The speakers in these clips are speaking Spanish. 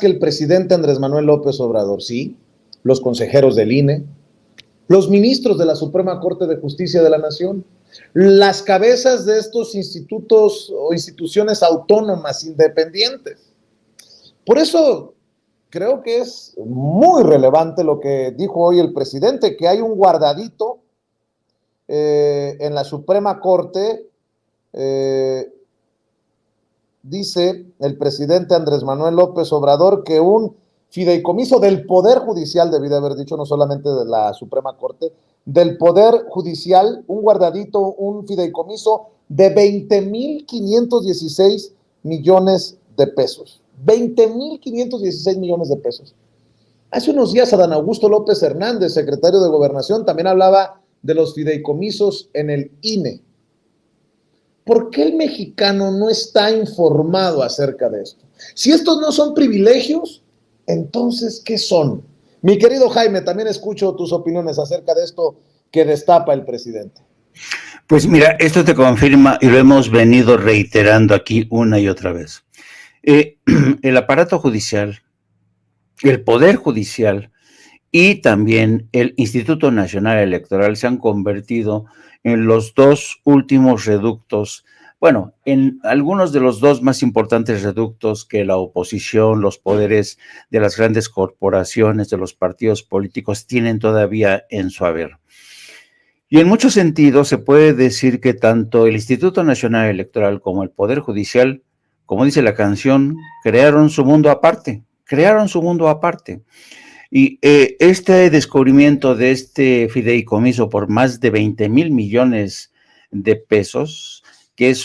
que el presidente Andrés Manuel López Obrador, sí, los consejeros del INE, los ministros de la Suprema Corte de Justicia de la Nación, las cabezas de estos institutos o instituciones autónomas independientes. Por eso creo que es muy relevante lo que dijo hoy el presidente, que hay un guardadito en la Suprema Corte. Dice el presidente Andrés Manuel López Obrador que un fideicomiso del Poder Judicial, debí de haber dicho, no solamente de la Suprema Corte, del Poder Judicial, un guardadito, un fideicomiso de 20,516 millones de pesos. 20,516 millones de pesos. Hace unos días Adán Augusto López Hernández, secretario de Gobernación, también hablaba de los fideicomisos en el INE. ¿Por qué el mexicano no está informado acerca de esto? Si estos no son privilegios, entonces, ¿qué son? Mi querido Jaime, también escucho tus opiniones acerca de esto que destapa el presidente. Pues mira, esto te confirma, y lo hemos venido reiterando aquí una y otra vez. El aparato judicial, el Poder Judicial y también el Instituto Nacional Electoral se han convertido en los dos últimos reductos, bueno, en algunos de los dos más importantes reductos que la oposición, los poderes de las grandes corporaciones, de los partidos políticos tienen todavía en su haber. Y en muchos sentidos se puede decir que tanto el Instituto Nacional Electoral como el Poder Judicial, como dice la canción, crearon su mundo aparte. Y este descubrimiento de este fideicomiso por más de 20,000 millones de pesos, que es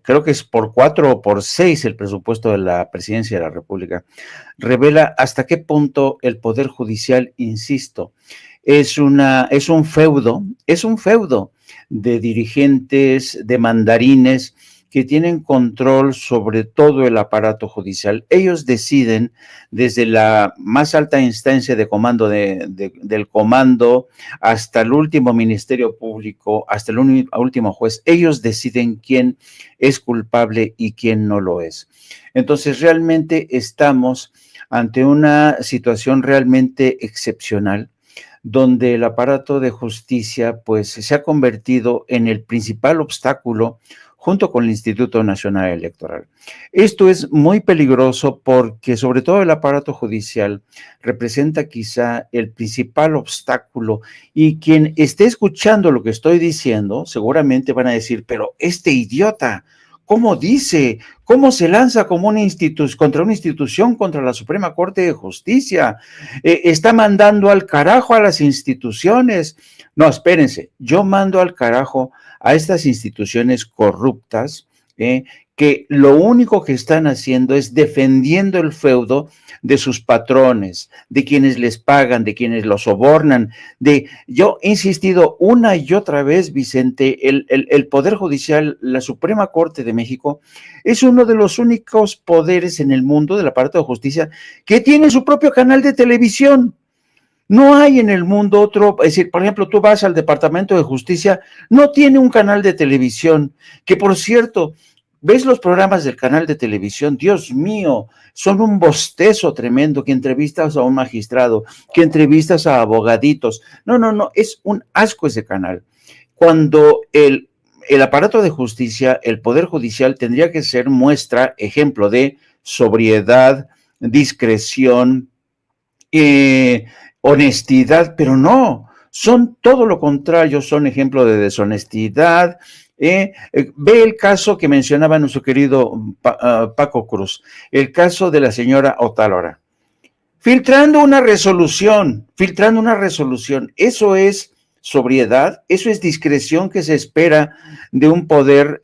creo que es por 4 o por 6 el presupuesto de la Presidencia de la República, revela hasta qué punto el Poder Judicial, insisto, es un feudo de dirigentes, de mandarines, que tienen control sobre todo el aparato judicial. Ellos deciden desde la más alta instancia de comando del comando hasta el último ministerio público, hasta el último juez. Ellos deciden quién es culpable y quién no lo es. Entonces, realmente estamos ante una situación realmente excepcional, donde el aparato de justicia pues se ha convertido en el principal obstáculo junto con el Instituto Nacional Electoral. Esto es muy peligroso porque sobre todo el aparato judicial representa quizá el principal obstáculo, y quien esté escuchando lo que estoy diciendo seguramente van a decir, pero este idiota, ¿cómo dice? ¿Cómo se lanza como contra una institución, contra la Suprema Corte de Justicia? Está mandando al carajo a las instituciones. No, espérense, yo mando al carajo a estas instituciones corruptas, que lo único que están haciendo es defendiendo el feudo de sus patrones, de quienes les pagan, de quienes los sobornan. Yo he insistido una y otra vez, Vicente, el Poder Judicial, la Suprema Corte de México, es uno de los únicos poderes en el mundo del aparato de justicia que tiene su propio canal de televisión. No hay en el mundo otro, es decir, por ejemplo, tú vas al Departamento de Justicia, no tiene un canal de televisión, que por cierto, ves los programas del canal de televisión, Dios mío, son un bostezo tremendo, que entrevistas a un magistrado, que entrevistas a abogaditos. No, es un asco ese canal. Cuando el aparato de justicia, el Poder Judicial, tendría que ser muestra, ejemplo de sobriedad, discreción, honestidad, pero no, son todo lo contrario, son ejemplo de deshonestidad. Ve el caso que mencionaba nuestro querido Paco Cruz, el caso de la señora Otálora, filtrando una resolución, eso es sobriedad, eso es discreción que se espera de un poder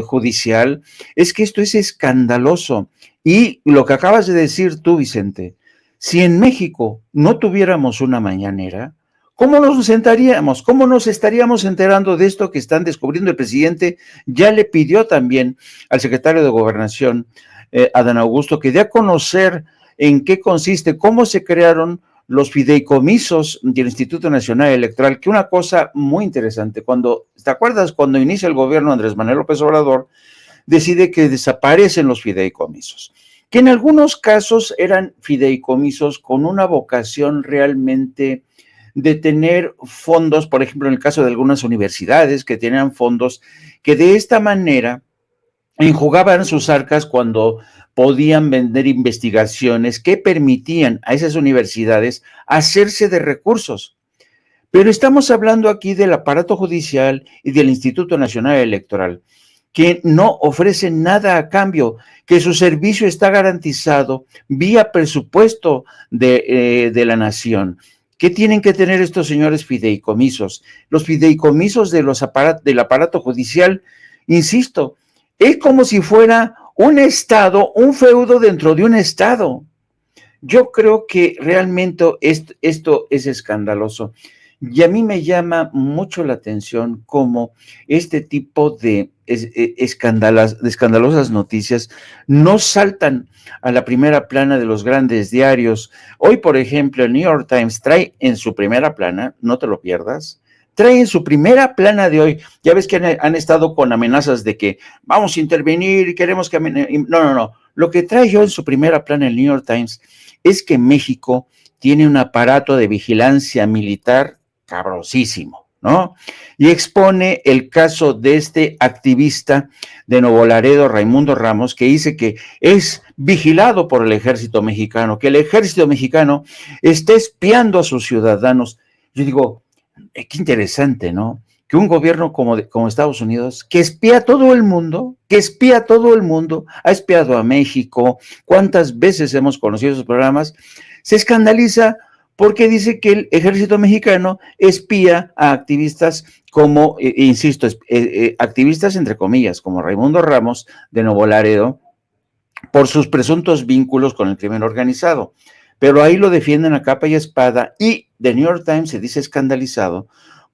judicial. Es que esto es escandaloso. Y lo que acabas de decir tú, Vicente, si en México no tuviéramos una mañanera, ¿cómo nos sentaríamos? ¿Cómo nos estaríamos enterando de esto que están descubriendo? El presidente ya le pidió también al secretario de Gobernación, Adán Augusto, que dé a conocer en qué consiste, cómo se crearon los fideicomisos del Instituto Nacional Electoral, que una cosa muy interesante, ¿te acuerdas cuando inicia el gobierno Andrés Manuel López Obrador, decide que desaparecen los fideicomisos? que en algunos casos eran fideicomisos con una vocación realmente de tener fondos, por ejemplo, en el caso de algunas universidades que tenían fondos que de esta manera enjugaban sus arcas cuando podían vender investigaciones que permitían a esas universidades hacerse de recursos. Pero estamos hablando aquí del aparato judicial y del Instituto Nacional Electoral, que no ofrecen nada a cambio, que su servicio está garantizado vía presupuesto de la nación. ¿Qué tienen que tener estos señores fideicomisos? Los fideicomisos de del aparato judicial, insisto, es como si fuera un estado, un feudo dentro de un estado. Yo creo que realmente esto es escandaloso. Y a mí me llama mucho la atención cómo este tipo de escandalosas noticias no saltan a la primera plana de los grandes diarios. Hoy, por ejemplo, el New York Times trae en su primera plana, no te lo pierdas, trae en su primera plana de hoy, ya ves que han estado con amenazas de que vamos a intervenir y queremos que... No. Lo que trae yo en su primera plana el New York Times es que México tiene un aparato de vigilancia militar cabrosísimo, ¿no? Y expone el caso de este activista de Nuevo Laredo, Raimundo Ramos, que dice que es vigilado por el ejército mexicano, que el ejército mexicano está espiando a sus ciudadanos. Yo digo, qué interesante, ¿no? Que un gobierno como Estados Unidos, que espía a todo el mundo, ha espiado a México, cuántas veces hemos conocido esos programas, se escandaliza porque dice que el ejército mexicano espía a activistas como, insisto, activistas entre comillas, como Raimundo Ramos de Nuevo Laredo, por sus presuntos vínculos con el crimen organizado. Pero ahí lo defienden a capa y espada, y The New York Times se dice escandalizado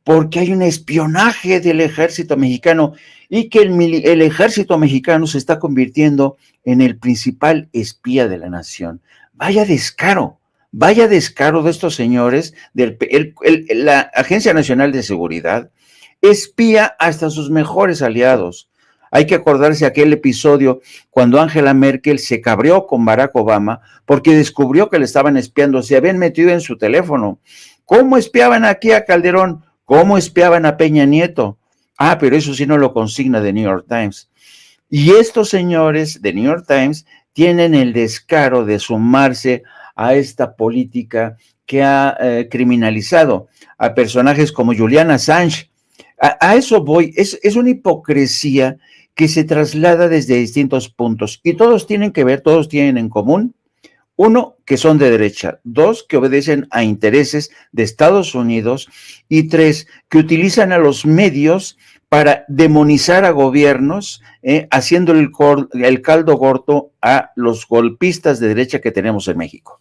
porque hay un espionaje del ejército mexicano y que el ejército mexicano se está convirtiendo en el principal espía de la nación. Vaya descaro de estos señores, la Agencia Nacional de Seguridad espía hasta sus mejores aliados. Hay que acordarse aquel episodio cuando Angela Merkel se cabreó con Barack Obama porque descubrió que le estaban espiando, se habían metido en su teléfono. ¿Cómo espiaban aquí a Calderón? ¿Cómo espiaban a Peña Nieto? Ah, pero eso sí no lo consigna The New York Times. Y estos señores de New York Times tienen el descaro de sumarse a esta política que ha criminalizado a personajes como Julian Assange. A eso voy, es una hipocresía que se traslada desde distintos puntos y todos tienen que ver, todos tienen en común: uno, que son de derecha; dos, que obedecen a intereses de Estados Unidos; y tres, que utilizan a los medios para demonizar a gobiernos, haciendo el caldo gordo a los golpistas de derecha que tenemos en México.